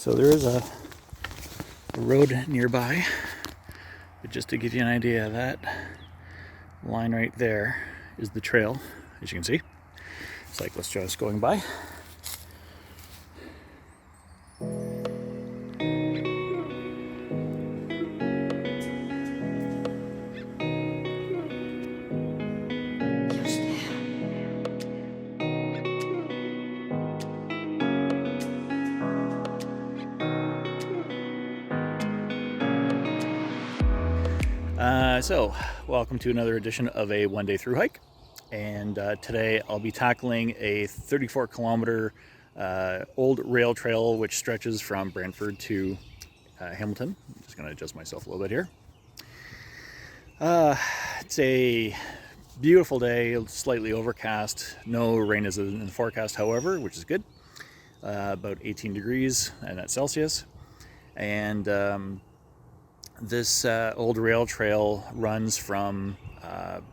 So there is a road nearby, but just to give you an idea, that line right there is the trail, as you can see. Cyclists just going by. So welcome to another edition of a one-day through hike, and today I'll be tackling a 34-kilometer old rail trail which stretches from Brantford to Hamilton. I'm just going to adjust myself a little bit here. It's a beautiful day, slightly overcast. No rain is in the forecast, however, which is good. About 18 degrees, and that's Celsius. And this old rail trail runs from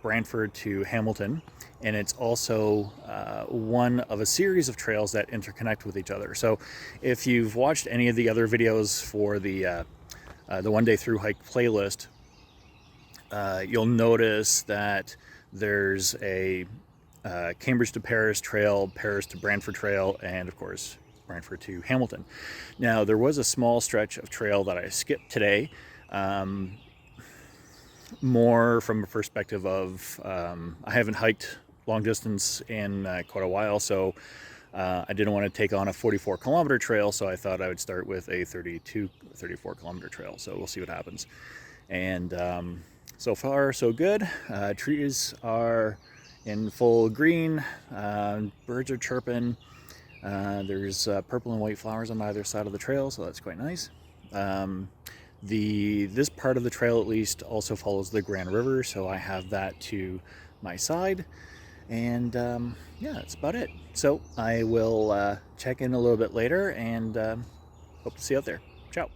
Brantford to Hamilton, and it's also one of a series of trails that interconnect with each other. So if you've watched any of the other videos for the one day through hike playlist, you'll notice that there's a Cambridge to Paris trail, Paris to Brantford trail, and of course Brantford to Hamilton. Now there was a small stretch of trail that I skipped today, more from a perspective of I haven't hiked long distance in quite a while, so I didn't want to take on a 44-kilometer trail, so I thought I would start with a 34-kilometer trail. So we'll see what happens. And so far so good. Trees are in full green, birds are chirping, there's purple and white flowers on either side of the trail, so that's quite nice. This part of the trail at least also follows the Grand River, so I have that to my side, and yeah, that's about it. So I will check in a little bit later, and hope to see you out there. Ciao.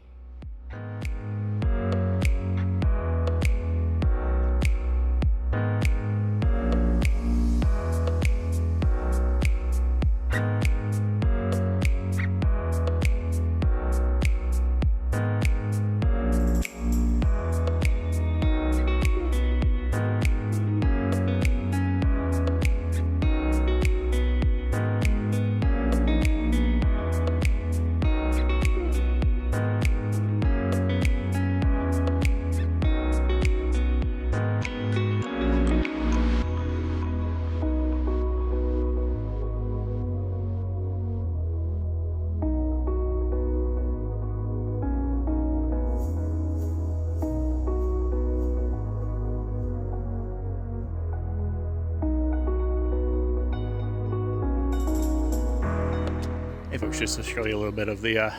Hey folks, just to show you a little bit of the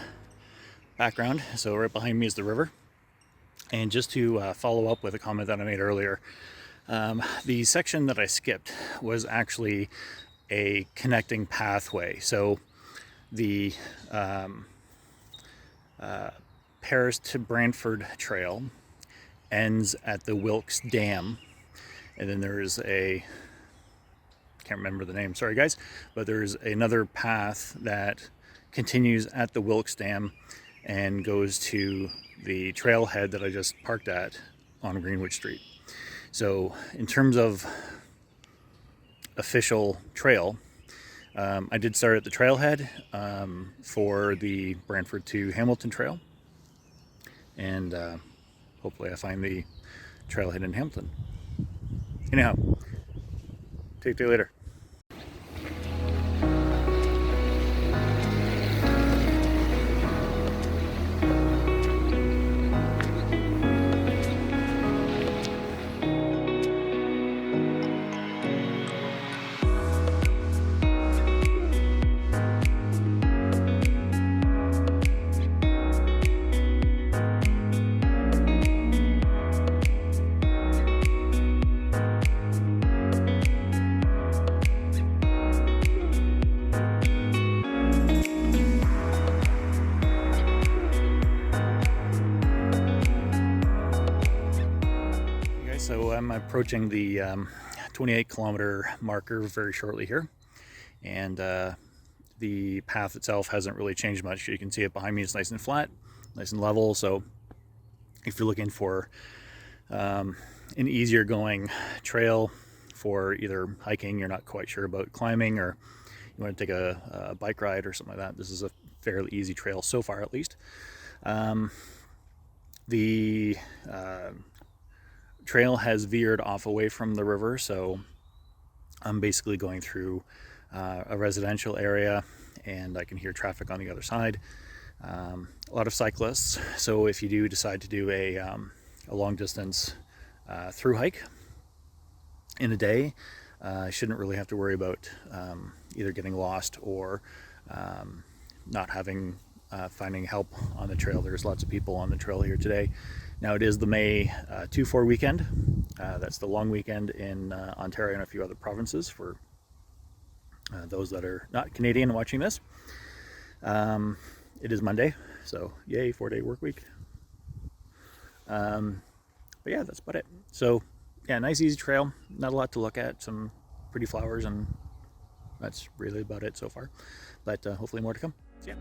background. So right behind me is the river, and just to follow up with a comment that I made earlier, the section that I skipped was actually a connecting pathway. So the Paris to Brantford trail ends at the Wilkes Dam, and then there's can't remember the name, sorry guys, but there's another path that continues at the Wilkes Dam and goes to the trailhead that I just parked at on Greenwood Street. So in terms of official trail, I did start at the trailhead for the Brantford to Hamilton trail, and hopefully I find the trailhead in Hamilton. Anyhow, take you later. So I'm approaching the 28-kilometer marker very shortly here, and The path itself hasn't really changed much. You can see it behind me, it's nice and flat, nice and level. So if you're looking for an easier going trail for either hiking, you're not quite sure about climbing, or you want to take a bike ride or something like that, this is a fairly easy trail so far, at least. The trail has veered off away from the river, so I'm basically going through a residential area, and I can hear traffic on the other side. A lot of cyclists, so if you do decide to do a long distance through hike in a day, shouldn't really have to worry about either getting lost or not finding help on the trail. There's lots of people on the trail here today. Now it is the May 2-4 weekend. That's the long weekend in Ontario and a few other provinces for those that are not Canadian watching this. It is Monday, so yay, 4-day work week. But yeah, that's about it. So yeah, nice easy trail, not a lot to look at, some pretty flowers, and that's really about it so far. But hopefully more to come. So yeah.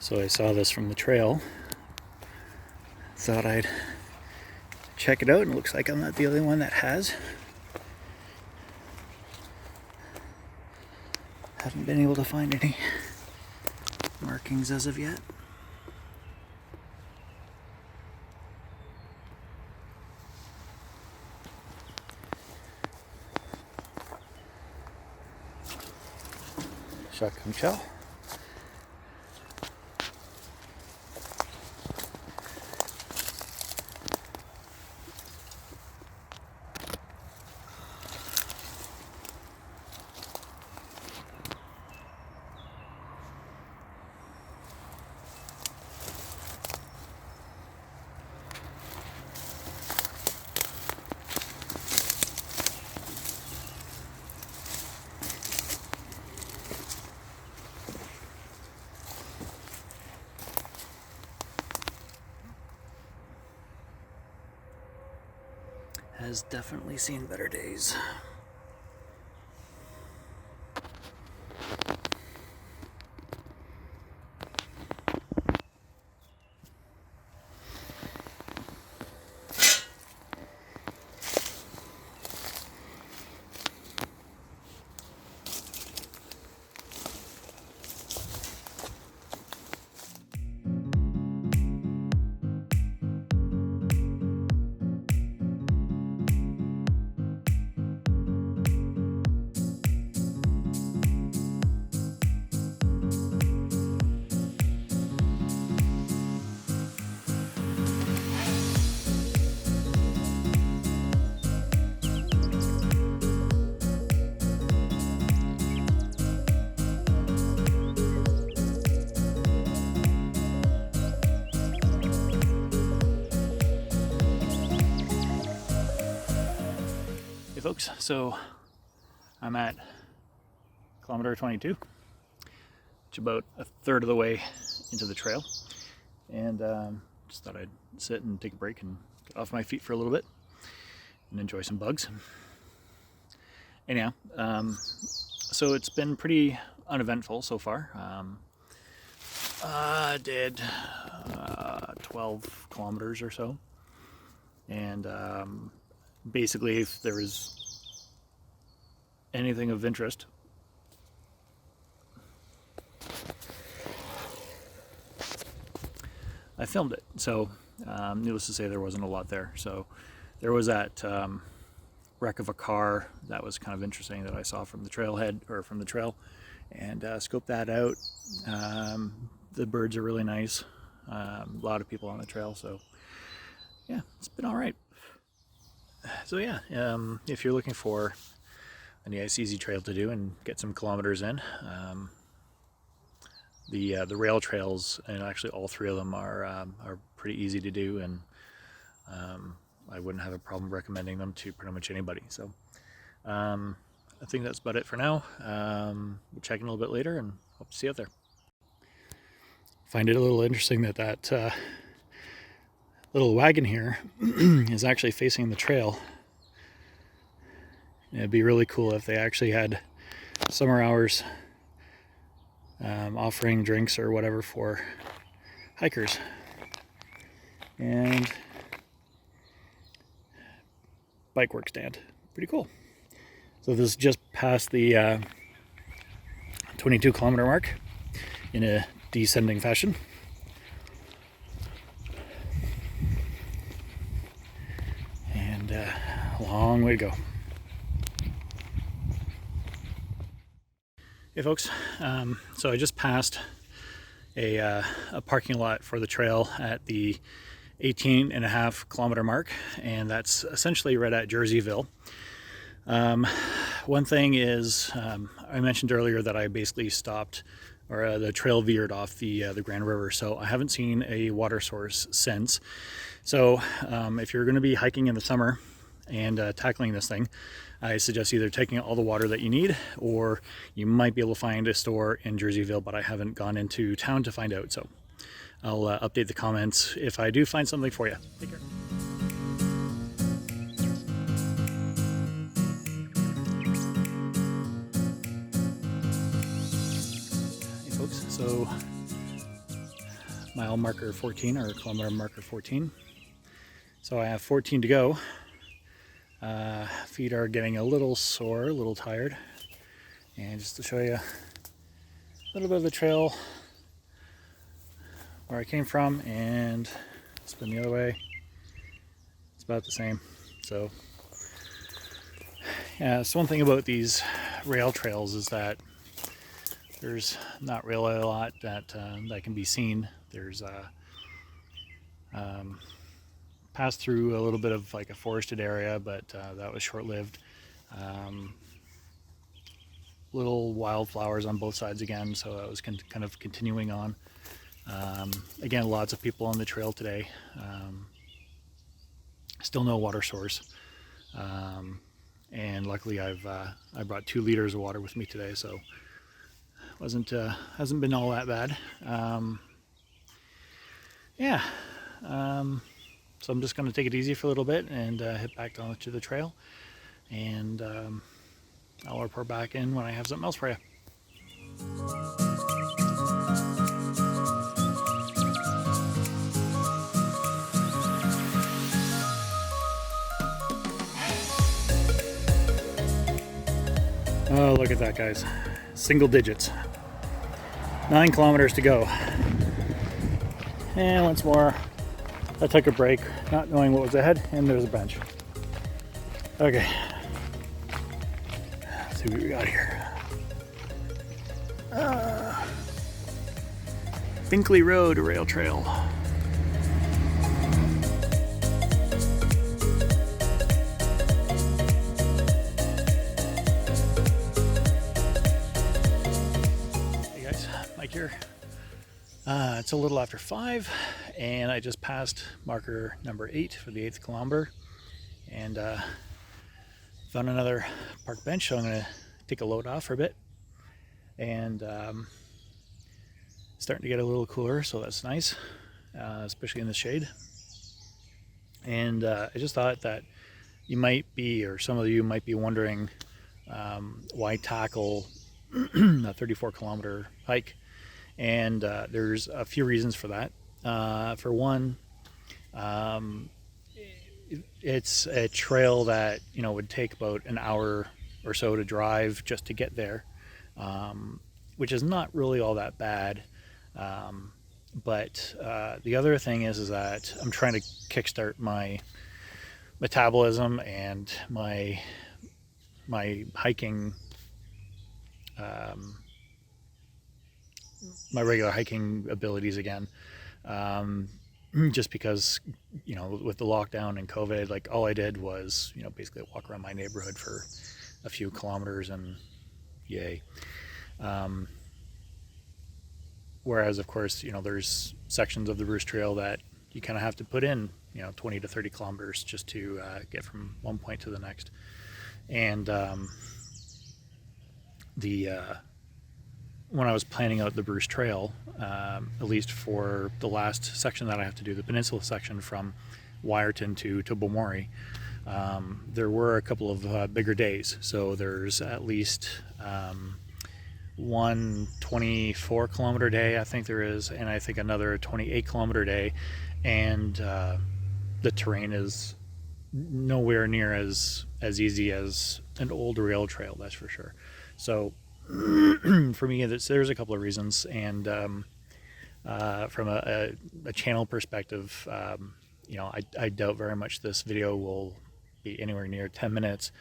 So I saw this from the trail, thought I'd check it out, and it looks like I'm not the only one that has. Haven't been able to find any markings as of yet. Shotgun shell. Has definitely seen better days. Hey folks, so I'm at kilometer 22, which is about a third of the way into the trail, and just thought I'd sit and take a break and get off my feet for a little bit and enjoy some bugs. Anyhow, so it's been pretty uneventful so far. I did 12 kilometers or so, and basically, if there was anything of interest, I filmed it. So needless to say, there wasn't a lot there. So there was that wreck of a car that was kind of interesting that I saw from the trailhead, or from the trail, and scoped that out. The birds are really nice. A lot of people on the trail, so yeah, it's been all right. So yeah, if you're looking for a nice easy trail to do and get some kilometers in, the rail trails, and actually all three of them are pretty easy to do, and I wouldn't have a problem recommending them to pretty much anybody. So I think that's about it for now. We'll check in a little bit later and hope to see you out there. Find it a little interesting that that little wagon here is actually facing the trail. It'd be really cool if they actually had summer hours offering drinks or whatever for hikers. And bike work stand. Pretty cool. So this is just past the 22 kilometer mark in a descending fashion. And a long way to go. Hey folks, so I just passed a parking lot for the trail at the 18.5 kilometer mark, and that's essentially right at Jaycees. One thing is, I mentioned earlier that I basically stopped, or the trail veered off the Grand River, so I haven't seen a water source since. So if you're going to be hiking in the summer and tackling this thing, I suggest either taking all the water that you need, or you might be able to find a store in Jaycees, but I haven't gone into town to find out, so I'll update the comments if I do find something for you. Take care. Hey folks, so mile marker 14, or kilometer marker 14. So I have 14 to go. Feet are getting a little sore, a little tired. And just to show you a little bit of the trail where I came from and spin the other way, it's about the same. So yeah, so one thing about these rail trails is that there's not really a lot that that can be seen. There's passed through a little bit of like a forested area, but that was short-lived. Little wildflowers on both sides again, so that was kind of continuing on. Again, lots of people on the trail today. Still no water source, and luckily I brought 2 liters of water with me today, so hasn't been all that bad. Yeah. So I'm just going to take it easy for a little bit and head back onto the trail, and I'll report back in when I have something else for you. Oh, look at that, guys. Single digits. 9 kilometers to go. And once more, I took a break, not knowing what was ahead, and there's a bench. Okay. Let's see what we got here. Binkley Road Rail Trail. Hey guys, Mike here. It's a little after 5, and I just passed marker number 8 for the 8th kilometer, and found another park bench, so I'm going to take a load off for a bit. And starting to get a little cooler, so that's nice, especially in the shade. And I just thought that you might be, or some of you might be wondering, why tackle a 34 kilometer hike. And there's a few reasons for that. For one, it's a trail that would take about an hour or so to drive just to get there, which is not really all that bad. But the other thing is that I'm trying to kickstart my metabolism and my hiking, my regular hiking abilities again. Just because, with the lockdown and COVID, like all I did was, basically walk around my neighborhood for a few kilometers and yay. Whereas, of course, there's sections of the Bruce Trail that you kind of have to put in, 20 to 30 kilometers just to get from one point to the next. And when I was planning out the Bruce Trail, at least for the last section that I have to do, the peninsula section from Wyerton to Beaumorey, there were a couple of bigger days. So there's at least one 24 kilometer day, I think there is, and I think another 28 kilometer day. And the terrain is nowhere near as easy as an old rail trail, that's for sure. So for me, there's a couple of reasons, and from a channel perspective, I doubt very much this video will be anywhere near 10 minutes.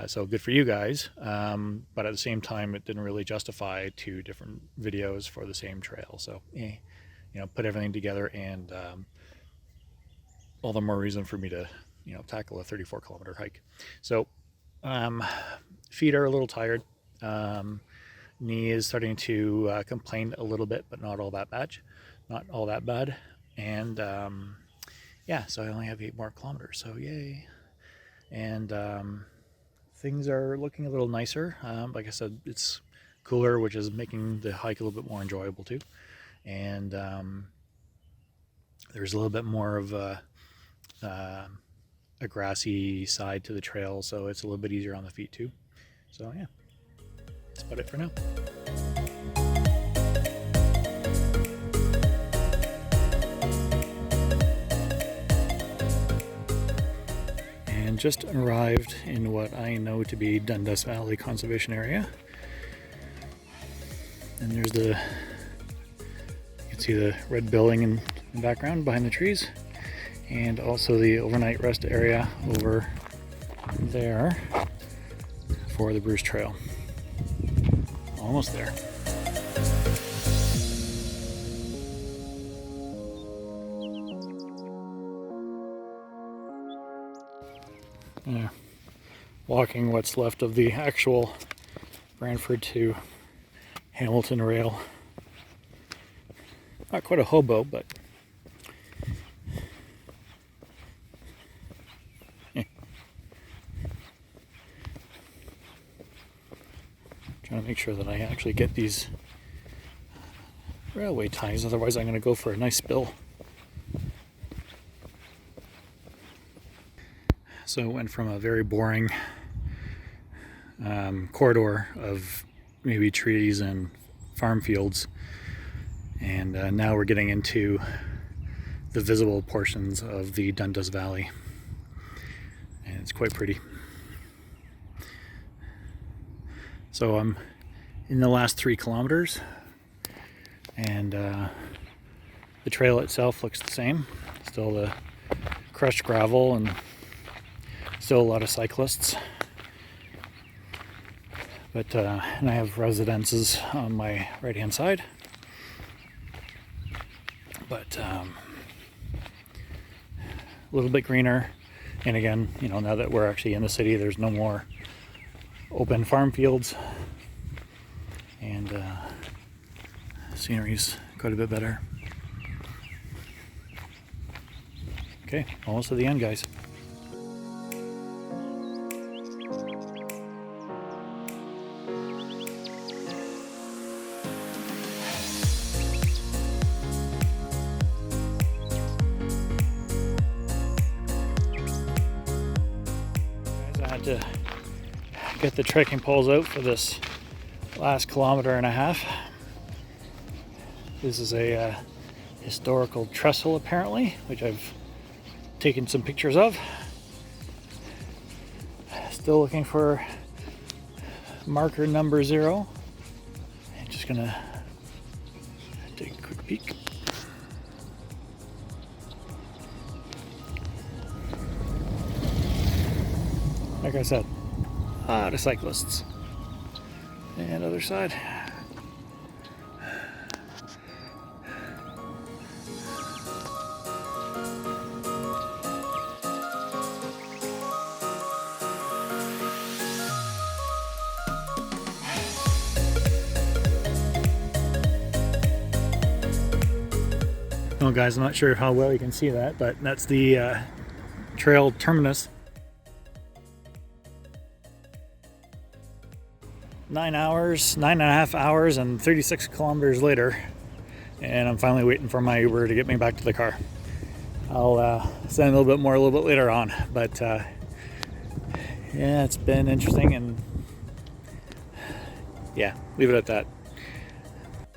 So good for you guys, but at the same time, it didn't really justify 2 different videos for the same trail. So, put everything together, and all the more reason for me to, tackle a 34 kilometer hike. So, feet are a little tired. Knee is starting to complain a little bit, but not all that bad. And yeah, so I only have 8 more kilometers, so yay. And things are looking a little nicer. Like I said, it's cooler, which is making the hike a little bit more enjoyable too. And there's a little bit more of a grassy side to the trail, so it's a little bit easier on the feet too. So yeah, that's about it for now. And just arrived in what I know to be Dundas Valley Conservation Area. And there's you can see the red building in the background behind the trees, and also the overnight rest area over there for the Bruce Trail. Almost there. Yeah. Walking what's left of the actual Brantford to Hamilton rail. Not quite a hobo, but trying to make sure that I actually get these railway ties, otherwise I'm going to go for a nice spill. So it went from a very boring corridor of maybe trees and farm fields, and now we're getting into the visible portions of the Dundas Valley, and it's quite pretty. So I'm in the last 3 kilometers, and the trail itself looks the same. Still the crushed gravel and still a lot of cyclists. But and I have residences on my right hand side. But a little bit greener. And again, now that we're actually in the city, there's no more open farm fields, and scenery's quite a bit better. Okay, almost to the end, guys. I had to get the trekking poles out for this last 1.5 kilometers. This is a historical trestle, apparently, which I've taken some pictures of. Still looking for marker number 0. I'm just gonna take a quick peek. Like I said, a lot of cyclists. And other side. Oh guys, I'm not sure how well you can see that, but that's the trail terminus. 9.5 hours and 36 kilometers later, and I'm finally waiting for my Uber to get me back to the car. I'll say a little bit more a little bit later on, but yeah, it's been interesting, and yeah, leave it at that.